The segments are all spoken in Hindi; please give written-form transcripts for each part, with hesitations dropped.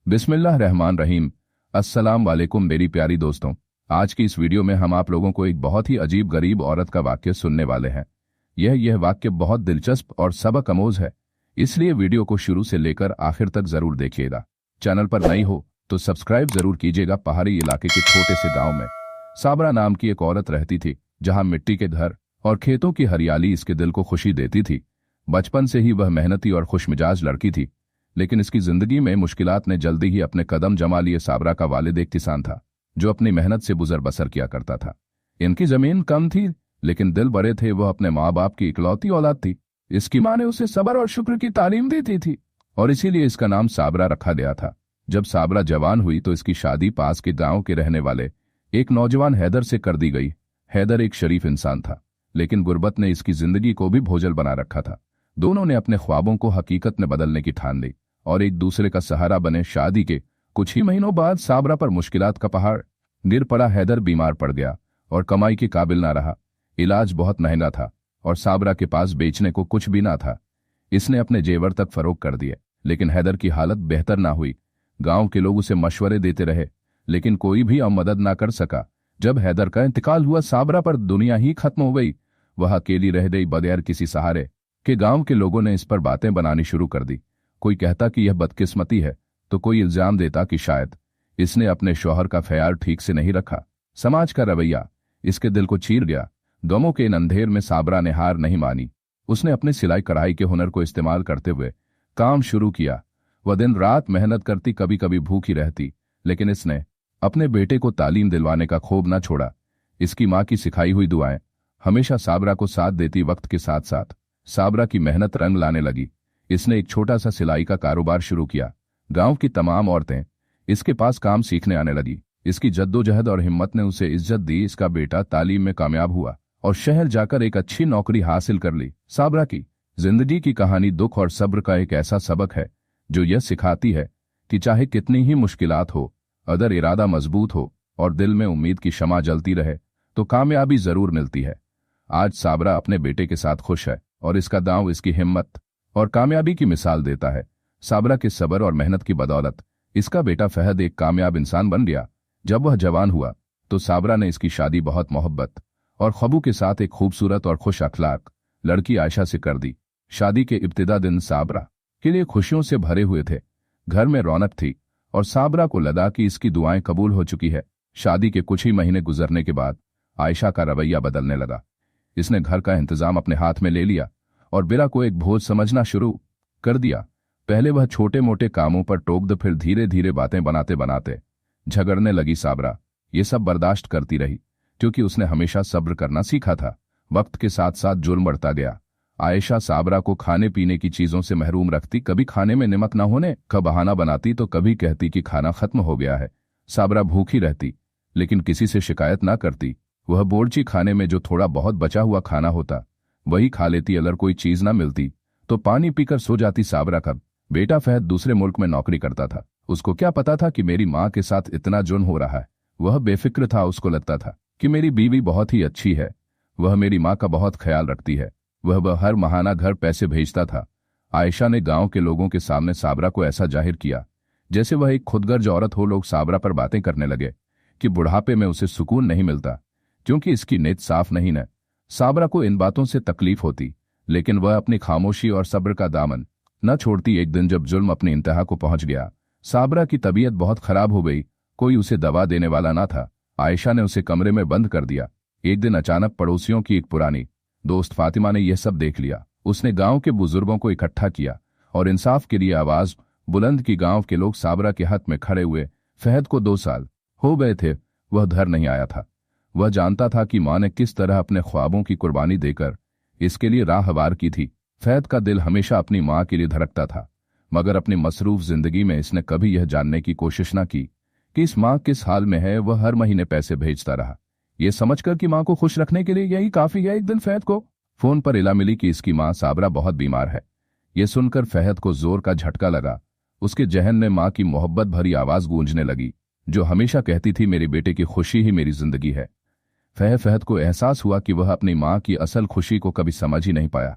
बिस्मिल्लाहिर्रहमानिर्रहीम। अस्सलाम वालेकुम मेरी प्यारी दोस्तों। आज की इस वीडियो में हम आप लोगों को एक बहुत ही अजीब गरीब औरत का वाक्य सुनने वाले हैं। यह वाक्य बहुत दिलचस्प और सबक आमोज है, इसलिए वीडियो को शुरू से लेकर आखिर तक जरूर देखिएगा। चैनल पर नई हो तो सब्सक्राइब जरूर कीजिएगा। पहाड़ी इलाके के छोटे से गाँव में साबरा नाम की एक औरत रहती थी, जहाँ मिट्टी के घर और खेतों की हरियाली इसके दिल को खुशी देती थी। बचपन से ही वह मेहनती और खुशमिजाज लड़की थी, लेकिन इसकी जिंदगी में मुश्किलात ने जल्दी ही अपने कदम जमा लिए। साबरा का वालिद एक किसान था, जो अपनी मेहनत से गुजर बसर किया करता था। इनकी जमीन कम थी, लेकिन दिल बड़े थे। वह अपने माँ बाप की इकलौती औलाद थी। इसकी माँ ने उसे सब्र और शुक्र की तालीम देती थी, और इसीलिए इसका नाम साबरा रखा गया था। जब साबरा जवान हुई तो इसकी शादी पास के गांव के रहने वाले एक नौजवान हैदर से कर दी गई। हैदर एक शरीफ इंसान था, लेकिन गुर्बत ने इसकी जिंदगी को भी बोझल बना रखा था। दोनों ने अपने ख्वाबों को हकीकत में बदलने की ठान ली और एक दूसरे का सहारा बने। शादी के कुछ ही महीनों बाद साबरा पर मुश्किलात का पहाड़ गिर पड़ा। हैदर बीमार पड़ गया और कमाई के काबिल ना रहा। इलाज बहुत महंगा था और साबरा के पास बेचने को कुछ भी ना था। इसने अपने जेवर तक फरोख्त कर दिए, लेकिन हैदर की हालत बेहतर ना हुई। गांव के लोग उसे मशवरे देते रहे, लेकिन कोई भी मदद ना कर सका। जब हैदर का इंतकाल हुआ, साबरा पर दुनिया ही खत्म हो गई। वह अकेली रह गई, बगैर किसी सहारे के। गांव के लोगों ने इस पर बातें बनानी शुरू कर दी। कोई कहता कि यह बदकिस्मती है, तो कोई इल्जाम देता कि शायद इसने अपने शौहर का ख्याल ठीक से नहीं रखा। समाज का रवैया इसके दिल को चीर गया। गमों के इन अंधेर में साबरा ने हार नहीं मानी। उसने अपने सिलाई कढ़ाई के हुनर को इस्तेमाल करते हुए काम शुरू किया। वह दिन रात मेहनत करती, कभी कभी भूखी रहती, लेकिन इसने अपने बेटे को तालीम दिलवाने का खूब न छोड़ा। इसकी माँ की सिखाई हुई दुआएं हमेशा साबरा को साथ देती। वक्त के साथ साथ साबरा की मेहनत रंग लाने लगी। इसने एक छोटा सा सिलाई का कारोबार शुरू किया। गांव की तमाम औरतें इसके पास काम सीखने आने लगी। इसकी जद्दोजहद और हिम्मत ने उसे इज्जत दी। इसका बेटा तालीम में कामयाब हुआ और शहर जाकर एक अच्छी नौकरी हासिल कर ली। साबरा की जिंदगी की कहानी दुख और सब्र का एक ऐसा सबक है, जो यह सिखाती है कि चाहे कितनी ही मुश्किलात हो, अगर इरादा मजबूत हो और दिल में उम्मीद की शमा जलती रहे, तो कामयाबी जरूर मिलती है। आज साबरा अपने बेटे के साथ खुश है और इसका गांव इसकी हिम्मत और कामयाबी की मिसाल देता है। साबरा के सब्र और मेहनत की बदौलत इसका बेटा फहद एक कामयाब इंसान बन गया। जब वह जवान हुआ तो साबरा ने इसकी शादी बहुत मोहब्बत और ख्वाबों के साथ एक खूबसूरत और खुश अखलाक लड़की आयशा से कर दी। शादी के इब्तिदा दिन साबरा के लिए खुशियों से भरे हुए थे। घर में रौनक थी और साबरा को लगा कि इसकी दुआएं कबूल हो चुकी है। शादी के कुछ ही महीने गुजरने के बाद आयशा का रवैया बदलने लगा। इसने घर का इंतजाम अपने हाथ में ले लिया और बिरा को एक बोझ समझना शुरू कर दिया। पहले वह छोटे मोटे कामों पर टोक दो, फिर धीरे धीरे बातें बनाते बनाते झगड़ने लगी। साबरा ये सब बर्दाश्त करती रही, क्योंकि उसने हमेशा सब्र करना सीखा था। वक्त के साथ साथ जुल्म बढ़ता गया। आयशा साबरा को खाने पीने की चीजों से महरूम रखती। कभी खाने में नमक न होने का बहाना बनाती, तो कभी कहती कि खाना खत्म हो गया है। साबरा भूखी रहती, लेकिन किसी से शिकायत ना करती। वह बोर्ची खाने में जो थोड़ा बहुत बचा हुआ खाना होता वही खा लेती। अगर कोई चीज ना मिलती तो पानी पीकर सो जाती। साबरा का बेटा फहद दूसरे मुल्क में नौकरी करता था। उसको क्या पता था कि मेरी माँ के साथ इतना जुल्म हो रहा है। वह बेफिक्र था। उसको लगता था कि मेरी बीवी बहुत ही अच्छी है, वह मेरी माँ का बहुत ख्याल रखती है। वह हर महीना घर पैसे भेजता था। आयशा ने गांव के लोगों के सामने साबरा को ऐसा जाहिर किया जैसे वह एक खुदगर्ज औरत हो। लोग साबरा पर बातें करने लगे कि बुढ़ापे में उसे सुकून नहीं मिलता, क्योंकि इसकी नीयत साफ नहीं है। साबरा को इन बातों से तकलीफ होती, लेकिन वह अपनी खामोशी और सब्र का दामन न छोड़ती। एक दिन जब जुल्म अपनी इंतहा को पहुंच गया, साबरा की तबीयत बहुत खराब हो गई। कोई उसे दवा देने वाला ना था। आयशा ने उसे कमरे में बंद कर दिया। एक दिन अचानक पड़ोसियों की एक पुरानी दोस्त फातिमा ने यह सब देख लिया। उसने गांव के बुजुर्गों को इकट्ठा किया और इंसाफ के लिए आवाज बुलंद की। गांव के लोग साबरा के हक में खड़े हुए। फहद को 2 साल हो गए थे, वह घर नहीं आया था। वह जानता था कि माँ ने किस तरह अपने ख्वाबों की कुर्बानी देकर इसके लिए राह हवार की थी। फहद का दिल हमेशा अपनी माँ के लिए धड़कता था, मगर अपनी मसरूफ जिंदगी में इसने कभी यह जानने की कोशिश न की कि इस माँ किस हाल में है। वह हर महीने पैसे भेजता रहा, यह समझकर कि माँ को खुश रखने के लिए यही काफी है। एक दिन फहद को फोन पर इला मिली कि इसकी माँ साबरा बहुत बीमार है। यह सुनकर फहद को जोर का झटका लगा। उसके जहन में माँ की मोहब्बत भरी आवाज गूंजने लगी, जो हमेशा कहती थी, मेरे बेटे की खुशी ही मेरी जिंदगी है। फहद को एहसास हुआ कि वह अपनी माँ की असल खुशी को कभी समझ ही नहीं पाया।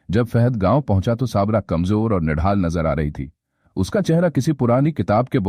जब फहद गांव पहुंचा तो साबरा कमजोर और निढाल नजर आ रही थी। उसका चेहरा किसी पुरानी किताब के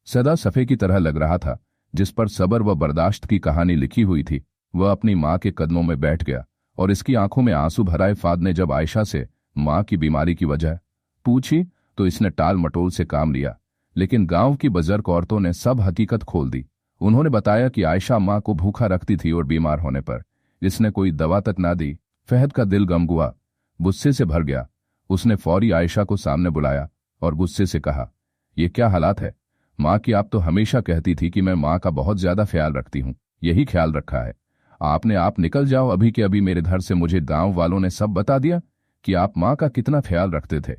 सदा सफ़े की तरह लग रहा था, जिस पर सब्र व बर्दाश्त की कहानी लिखी हुई थी। वह अपनी माँ के कदमों में बैठ गया और इसकी आंखों में आंसू भराए फाद ने जब आयशा से माँ की बीमारी की वजह पूछी तो इसने टाल मटोल से काम लिया, लेकिन गांव की बुजुर्ग औरतों ने सब हकीकत खोल दी। उन्होंने बताया कि आयशा माँ को भूखा रखती थी और बीमार होने पर इसने कोई दवा तक ना दी। फहद का दिल गमगुआ, गुस्से से भर गया। उसने फौरी आयशा को सामने बुलाया और गुस्से से कहा, यह क्या हालात है? माँ की आप तो हमेशा कहती थी कि मैं माँ का बहुत ज्यादा ख्याल रखती हूँ, यही ख्याल रखा है आपने। आप निकल जाओ अभी के अभी मेरे घर से। मुझे गांव वालों ने सब बता दिया कि आप माँ का कितना ख्याल रखते थे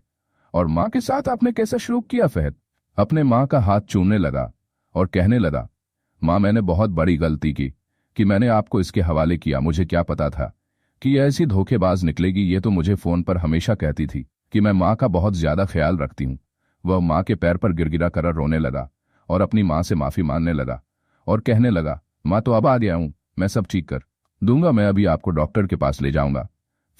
और माँ के साथ आपने कैसा सलूक किया। फहद अपने माँ का हाथ चूमने लगा और कहने लगा, माँ मैंने बहुत बड़ी गलती की कि मैंने आपको इसके हवाले किया। मुझे क्या पता था कि यह ऐसी धोखेबाज निकलेगी। ये तो मुझे फोन पर हमेशा कहती थी कि मैं माँ का बहुत ज्यादा ख्याल रखती हूँ। वह माँ के पैर पर गिरगिरा कर रोने लगा और अपनी माँ से माफी मांगने लगा और कहने लगा, माँ तो अब आ गया हूँ, मैं सब ठीक कर दूंगा, मैं अभी आपको डॉक्टर के पास ले जाऊंगा।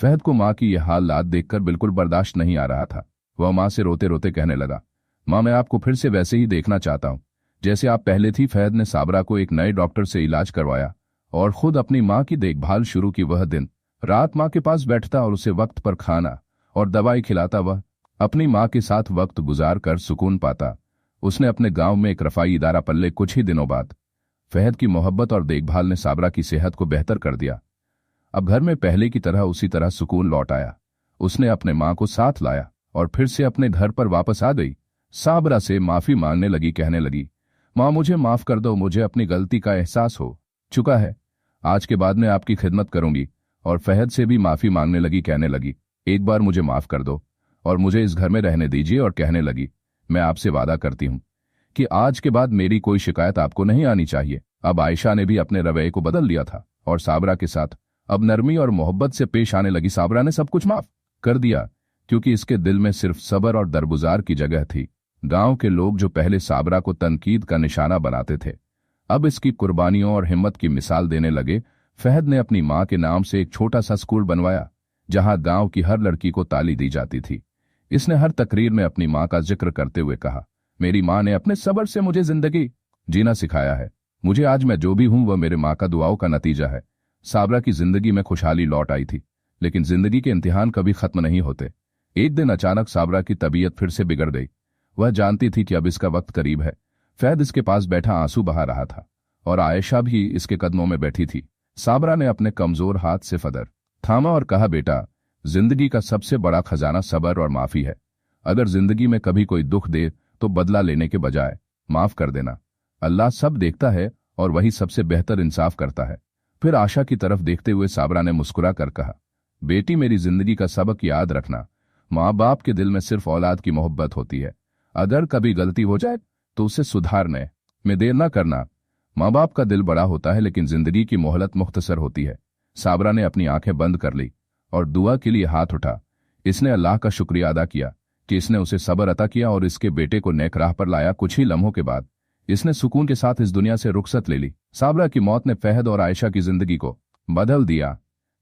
फहद को माँ की यह हालात देखकर बिल्कुल बर्दाश्त नहीं आ रहा था। वह माँ से रोते रोते कहने लगा, माँ मैं आपको फिर से वैसे ही देखना चाहता हूँ जैसे आप पहले थी। फहद ने साबरा को एक नए डॉक्टर से इलाज करवाया और खुद अपनी माँ की देखभाल शुरू की। वह दिन रात माँ के पास बैठता और उसे वक्त पर खाना और दवाई खिलाता। वह अपनी माँ के साथ वक्त गुजार कर सुकून पाता। उसने अपने गांव में एक रफाई इदारा पल्ले कुछ ही दिनों बाद। फहद की मोहब्बत और देखभाल ने साबरा की सेहत को बेहतर कर दिया। अब घर में पहले की तरह उसी तरह सुकून लौट आया। उसने अपने माँ को साथ लाया और फिर से अपने घर पर वापस आ गई। साबरा से माफी मांगने लगी, कहने लगी, माँ मुझे माफ कर दो, मुझे अपनी गलती का एहसास हो चुका है। आज के बाद मैं आपकी खिदमत करूंगी। और फहद से भी माफी मांगने लगी, कहने लगी, एक बार मुझे माफ कर दो और मुझे इस घर में रहने दीजिए। और कहने लगी, मैं आपसे वादा करती हूँ कि आज के बाद मेरी कोई शिकायत आपको नहीं आनी चाहिए। अब आयशा ने भी अपने रवैये को बदल लिया था और साबरा के साथ अब नरमी और मोहब्बत से पेश आने लगी। साबरा ने सब कुछ माफ कर दिया क्योंकि इसके दिल में सिर्फ सब्र और दरगुजार की जगह थी। गांव के लोग जो पहले साबरा को तनकीद का निशाना बनाते थे, अब इसकी कुर्बानियों और हिम्मत की मिसाल देने लगे। फहद ने अपनी माँ के नाम से एक छोटा सा स्कूल बनवाया जहां गांव की हर लड़की को ताली दी जाती थी। इसने हर तकरीर में अपनी माँ का जिक्र करते हुए कहा, मेरी माँ ने अपने सब्र से मुझे जिंदगी जीना सिखाया है। मुझे आज मैं जो भी हूं वह मेरे माँ का दुआओं का नतीजा है। साबरा की जिंदगी में खुशहाली लौट आई थी, लेकिन जिंदगी के इम्तिहान कभी खत्म नहीं होते। एक दिन अचानक साबरा की तबीयत फिर से बिगड़ गई। वह जानती थी कि अब इसका वक्त करीब है। फहद इसके पास बैठा आंसू बहा रहा था और आयशा भी इसके कदमों में बैठी थी। साबरा ने अपने कमजोर हाथ से फदर थामा और कहा, बेटा जिंदगी का सबसे बड़ा खजाना सब्र और माफी है। अगर जिंदगी में कभी कोई दुख दे तो बदला लेने के बजाय माफ कर देना। अल्लाह सब देखता है और वही सबसे बेहतर इंसाफ करता है। फिर आशा की तरफ देखते हुए साबरा ने मुस्कुरा कर कहा, बेटी मेरी जिंदगी का सबक याद रखना, माँ बाप के दिल में सिर्फ औलाद की मोहब्बत होती है। अगर कभी गलती हो जाए तो उसे सुधारने में देर न करना। माँ बाप का दिल बड़ा होता है लेकिन जिंदगी की मोहलत मुख्तसर होती है। साबरा ने अपनी आंखें बंद कर ली और दुआ के लिए हाथ उठा। इसने अल्लाह का शुक्रिया अदा किया कि इसने उसे सब्र अता किया और इसके बेटे को नेक राह पर लाया। कुछ ही लम्हों के बाद इसने सुकून के साथ इस दुनिया से रुखसत ले ली। साबरा की मौत ने फहद और आयशा की जिंदगी को बदल दिया।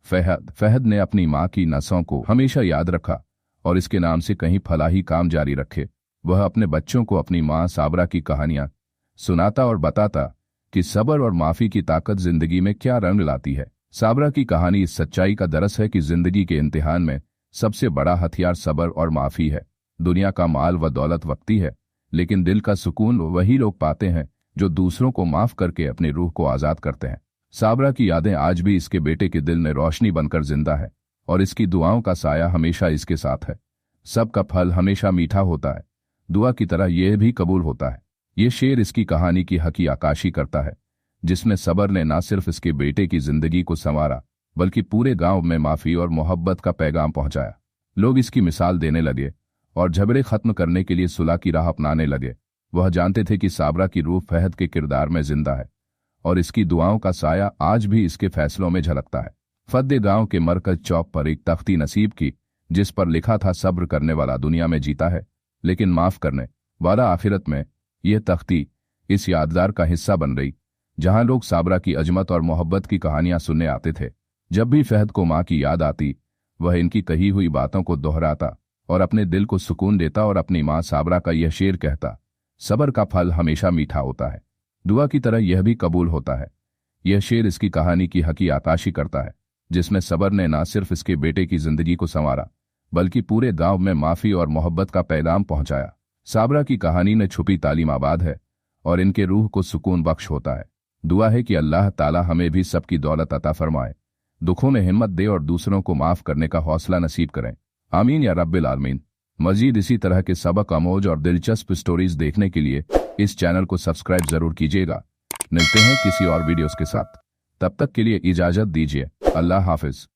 फहद ने अपनी माँ की नसों को हमेशा याद रखा और इसके नाम से कहीं फलाही काम जारी रखे। वह अपने बच्चों को अपनी माँ साबरा की कहानियां सुनाता और बताता कि सब्र और माफी की ताकत जिंदगी में क्या रंग लाती है। साबरा की कहानी इस सच्चाई का दरस है कि जिंदगी के इम्तिहान में सबसे बड़ा हथियार सब्र और माफी है। दुनिया का माल व दौलत वक्ती है, लेकिन दिल का सुकून वही लोग पाते हैं जो दूसरों को माफ करके अपनी रूह को आजाद करते हैं। साबरा की यादें आज भी इसके बेटे के दिल में रोशनी बनकर जिंदा है और इसकी दुआओं का साया हमेशा इसके साथ है। सबका फल हमेशा मीठा होता है, दुआ की तरह यह भी कबूल होता है। ये शेर इसकी कहानी की हकी आकाशी करता है, जिसमें सब्र ने न सिर्फ इसके बेटे की जिंदगी को संवारा बल्कि पूरे गांव में माफी और मोहब्बत का पैगाम पहुंचाया। लोग इसकी मिसाल देने लगे और झगड़े खत्म करने के लिए सुलह की राह अपनाने लगे। वह जानते थे कि साबरा की रूह फहद के किरदार में जिंदा है और इसकी दुआओं का साया आज भी इसके फैसलों में झलकता है। फद्दे गांव के मरकज चौक पर एक तख्ती नसीब की, जिस पर लिखा था, सब्र करने वाला दुनिया में जीता है लेकिन माफ करने वाला आखिरत में। यह तख्ती इस यादगार का हिस्सा बन गई जहां लोग साबरा की अजमत और मोहब्बत की कहानियां सुनने आते थे। जब भी फहद को माँ की याद आती, वह इनकी कही हुई बातों को दोहराता और अपने दिल को सुकून देता और अपनी माँ साबरा का यह शेर कहता, सब्र का फल हमेशा मीठा होता है, दुआ की तरह यह भी कबूल होता है। यह शेर इसकी कहानी की हकी आताशी करता है, जिसमें सब्र ने न सिर्फ इसके बेटे की जिंदगी को संवारा बल्कि पूरे गांव में माफी और मोहब्बत का पैगाम पहुंचाया। साबरा की कहानी में छुपी तालीम आबाद है और इनके रूह को सुकून बख्श होता है। दुआ है कि अल्लाह ताला हमें भी सबकी दौलत अता फरमाए, दुखों में हिम्मत दे और दूसरों को माफ करने का हौसला नसीब करें। आमीन या रब्बिल आलमीन। मजीद इसी तरह के सबक आमोज और दिलचस्प स्टोरीज देखने के लिए इस चैनल को सब्सक्राइब जरूर कीजिएगा। मिलते हैं किसी और वीडियोस के साथ, तब तक के लिए इजाजत दीजिए। अल्लाह हाफिज।